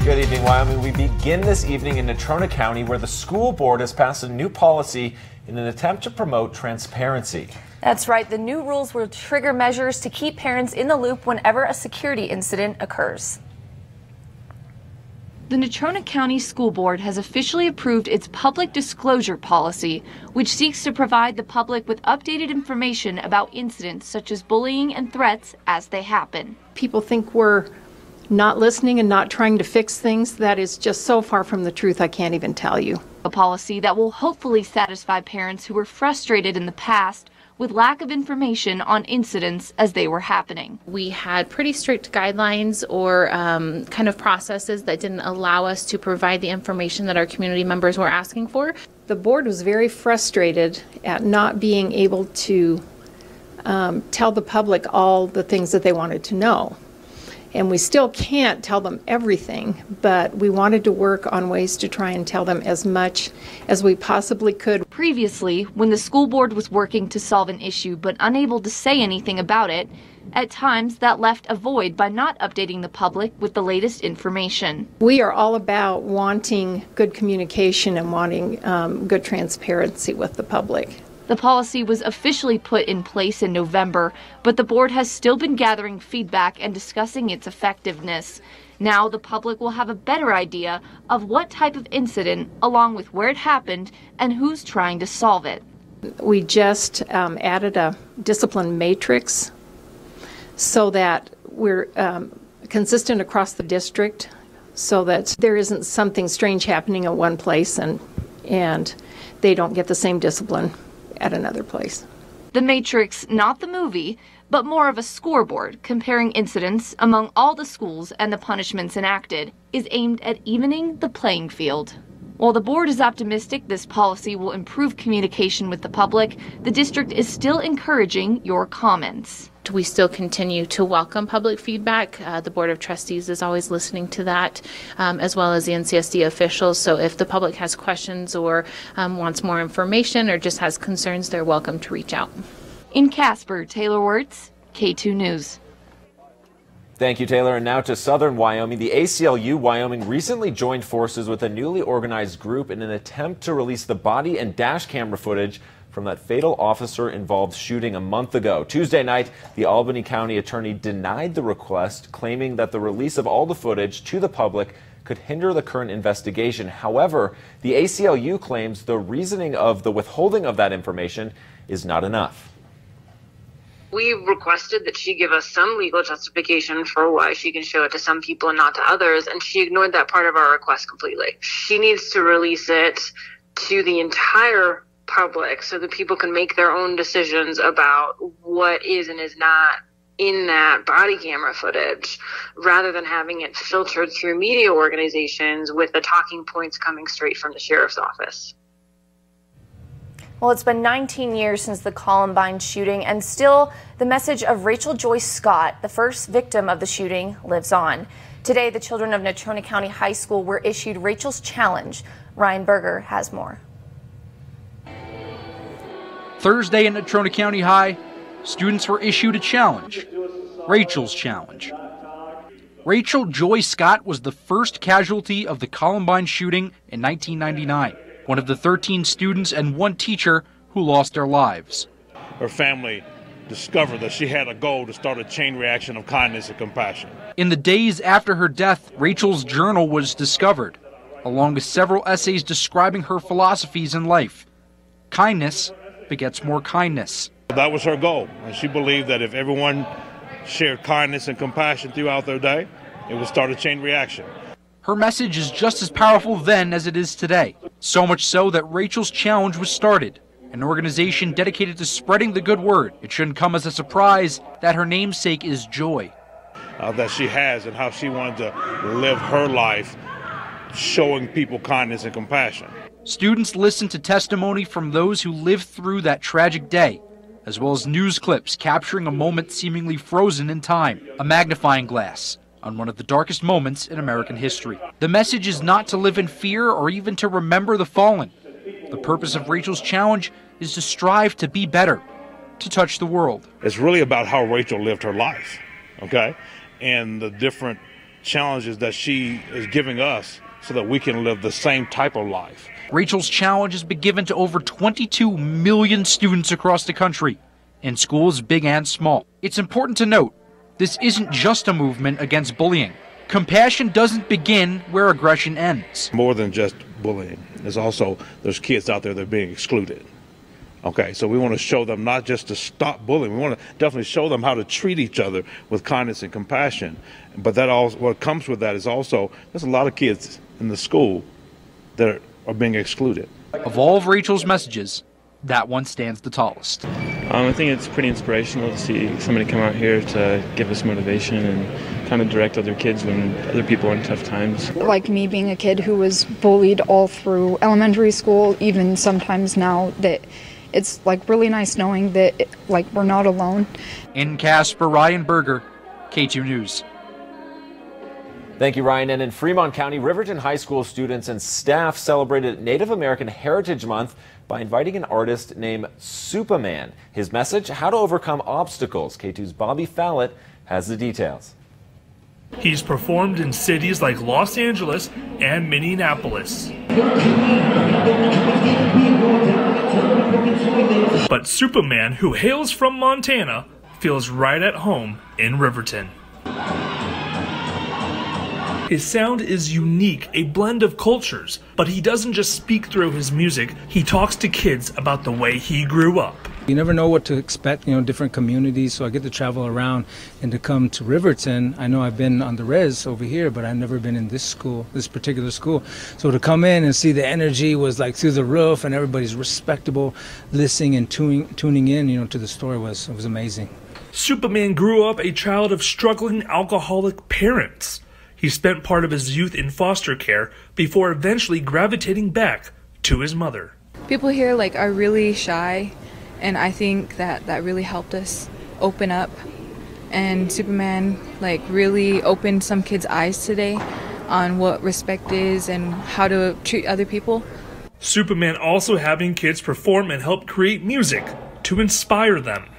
Good evening, Wyoming. We begin this evening in Natrona County, where the school board has passed a new policy in an attempt to promote transparency. That's right. The new rules will trigger measures to keep parents in the loop whenever a security incident occurs. The Natrona County School Board has officially approved its public disclosure policy, which seeks to provide the public with updated information about incidents such as bullying and threats as they happen. People think we're not listening and not trying to fix things. That is just so far from the truth, I can't even tell you. A policy that will hopefully satisfy parents who were frustrated in the past with lack of information on incidents as they were happening. We had pretty strict guidelines or kind of processes that didn't allow us to provide the information that our community members were asking for. The board was very frustrated at not being able to tell the public all the things that they wanted to know. And we still can't tell them everything, but we wanted to work on ways to try and tell them as much as we possibly could. Previously, when the school board was working to solve an issue but unable to say anything about it, at times that left a void by not updating the public with the latest information. We are all about wanting good communication and wanting good transparency with the public. The policy was officially put in place in November, but the board has still been gathering feedback and discussing its effectiveness. Now the public will have a better idea of what type of incident, along with where it happened and who's trying to solve it. We just added a discipline matrix so that we're consistent across the district, so that there isn't something strange happening at one place and they don't get the same discipline at another place. The matrix, not the movie, but more of a scoreboard comparing incidents among all the schools and the punishments enacted, is aimed at evening the playing field. While the board is optimistic this policy will improve communication with the public, the district is still encouraging your comments. We still continue to welcome public feedback. The Board of Trustees is always listening to that, as well as the NCSD officials. So if the public has questions or wants more information or just has concerns, they're welcome to reach out. In Casper, Taylor Wirtz, K2 News. Thank you, Taylor. And now to southern Wyoming. The ACLU Wyoming recently joined forces with a newly organized group in an attempt to release the body and dash camera footage from that fatal officer-involved shooting a month ago. Tuesday night, the Albany County Attorney denied the request, claiming that the release of all the footage to the public could hinder the current investigation. However, the ACLU claims the reasoning of the withholding of that information is not enough. We requested that she give us some legal justification for why she can show it to some people and not to others, and she ignored that part of our request completely. She needs to release it to the entire public so that people can make their own decisions about what is and is not in that body camera footage, rather than having it filtered through media organizations with the talking points coming straight from the sheriff's office. Well, it's been 19 years since the Columbine shooting, and still the message of Rachel Joyce Scott, the first victim of the shooting, lives on. Today, the children of Natrona County High School were issued Rachel's Challenge. Ryan Berger has more. Thursday in Natrona County High, students were issued a challenge, Rachel's Challenge. Rachel Joy Scott was the first casualty of the Columbine shooting in 1999, one of the 13 students and one teacher who lost their lives. Her family discovered that she had a goal to start a chain reaction of kindness and compassion. In the days after her death, Rachel's journal was discovered, along with several essays describing her philosophies in life. Kindness begets more kindness. That was her goal, and she believed that if everyone shared kindness and compassion throughout their day, it would start a chain reaction. Her message is just as powerful then as it is today. So much so that Rachel's Challenge was started, an organization dedicated to spreading the good word. It shouldn't come as a surprise that her namesake is joy. That she has, and how she wanted to live her life showing people kindness and compassion. Students listened to testimony from those who lived through that tragic day, as well as news clips capturing a moment seemingly frozen in time, a magnifying glass on one of the darkest moments in American history. The message is not to live in fear or even to remember the fallen. The purpose of Rachel's Challenge is to strive to be better, to touch the world. It's really about how Rachel lived her life, okay? And the different challenges that she is giving us so that we can live the same type of life. Rachel's challenge has been given to over 22 million students across the country, in schools big and small. It's important to note, this isn't just a movement against bullying. Compassion doesn't begin where aggression ends. More than just bullying. There's kids out there that are being excluded. Okay, so we want to show them not just to stop bullying, we want to definitely show them how to treat each other with kindness and compassion. But that also, what comes with that is also, there's a lot of kids in the school that are being excluded. Of all of Rachel's messages, that one stands the tallest. I think it's pretty inspirational to see somebody come out here to give us motivation and kind of direct other kids when other people are in tough times. Like me being a kid who was bullied all through elementary school, even sometimes now, that it's like really nice knowing that we're not alone. In Casper, Ryan Berger, K2 News. Thank you, Ryan. And in Fremont County, Riverton High School students and staff celebrated Native American Heritage Month by inviting an artist named Superman. His message, how to overcome obstacles. K2's Bobby Fallett has the details. He's performed in cities like Los Angeles and Minneapolis. But Superman, who hails from Montana, feels right at home in Riverton. His sound is unique, a blend of cultures, but he doesn't just speak through his music, he talks to kids about the way he grew up. You never know what to expect, different communities, so I get to travel around and to come to Riverton. I know I've been on the res over here, but I've never been in this particular school. So to come in and see the energy was like through the roof and everybody's respectable, listening and tuning in, to the story was amazing. Superman grew up a child of struggling alcoholic parents. He spent part of his youth in foster care before eventually gravitating back to his mother. People here are really shy, and I think that really helped us open up. And Superman really opened some kids' eyes today on what respect is and how to treat other people. Superman also having kids perform and help create music to inspire them.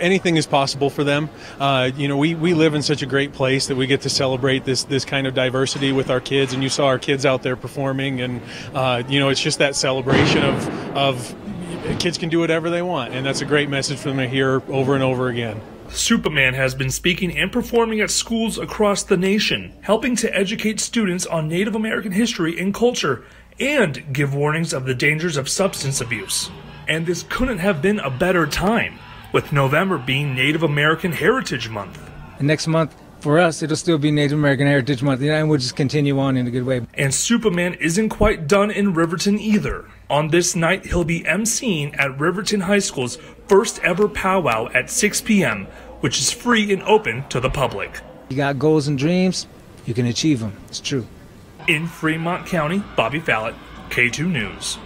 Anything is possible for them. We live in such a great place that we get to celebrate this kind of diversity with our kids, and you saw our kids out there performing, and it's just that celebration of kids can do whatever they want, and that's a great message for them to hear over and over again. Superman has been speaking and performing at schools across the nation, helping to educate students on Native American history and culture, and give warnings of the dangers of substance abuse. And this couldn't have been a better time, with November being Native American Heritage Month. And next month, for us, it'll still be Native American Heritage Month, and we'll just continue on in a good way. And Superman isn't quite done in Riverton either. On this night, he'll be emceeing at Riverton High School's first ever powwow at 6 p.m., which is free and open to the public. You got goals and dreams, you can achieve them. It's true. In Fremont County, Bobby Fallett, K2 News.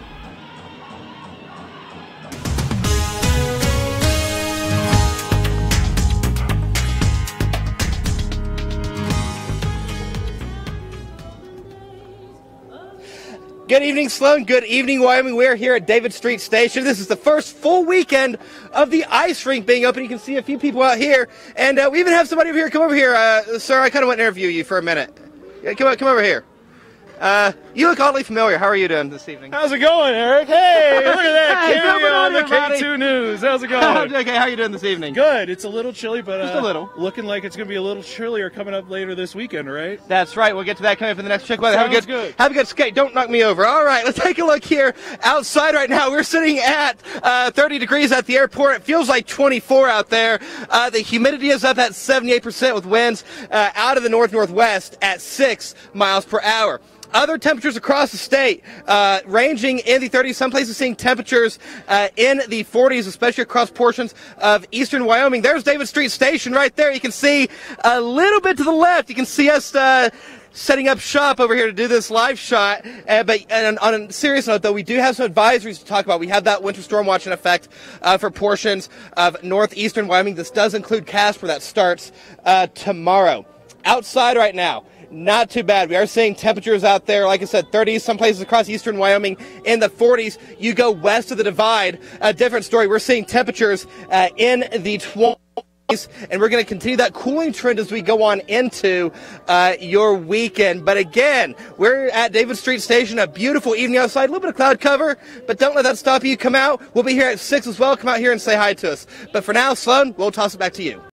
Good evening, Sloan. Good evening, Wyoming. We're here at David Street Station. This is the first full weekend of the ice rink being open. You can see a few people out here, and we even have somebody over here. Come over here, sir. I kind of want to interview you for a minute. Yeah, come over here. You look oddly familiar. How are you doing this evening? How's it going, Eric? Hey, look at that Hey, cameo on the everybody. K2 News. How's it going? Okay, how are you doing this evening? Good. It's a little chilly, but Just a little. looking like it's going to be a little chillier coming up later this weekend, right? That's right. We'll get to that coming up in the next check weather. Have a Sounds good, good. have a good skate. Don't knock me over. All right, let's take a look here outside right now. We're sitting at 30 degrees at the airport. It feels like 24 out there. The humidity is up at 78% with winds out of the northwest at 6 miles per hour. Other temperatures across the state, ranging in the 30s. Some places seeing temperatures in the 40s, especially across portions of eastern Wyoming. There's David Street Station right there. You can see a little bit to the left. You can see us setting up shop over here to do this live shot. But on a serious note, though, we do have some advisories to talk about. We have that winter storm watch in effect for portions of northeastern Wyoming. This does include Casper. That starts tomorrow. Outside right now, not too bad. We are seeing temperatures out there, like I said, 30s, some places across eastern Wyoming in the 40s. You go west of the divide, a different story. We're seeing temperatures in the And we're going to continue that cooling trend as we go on into your weekend. But again, we're at David Street Station, a beautiful evening outside, a little bit of cloud cover, but don't let that stop you. Come out. We'll be here at 6 as well. Come out here and say hi to us. But for now, Sloan, we'll toss it back to you.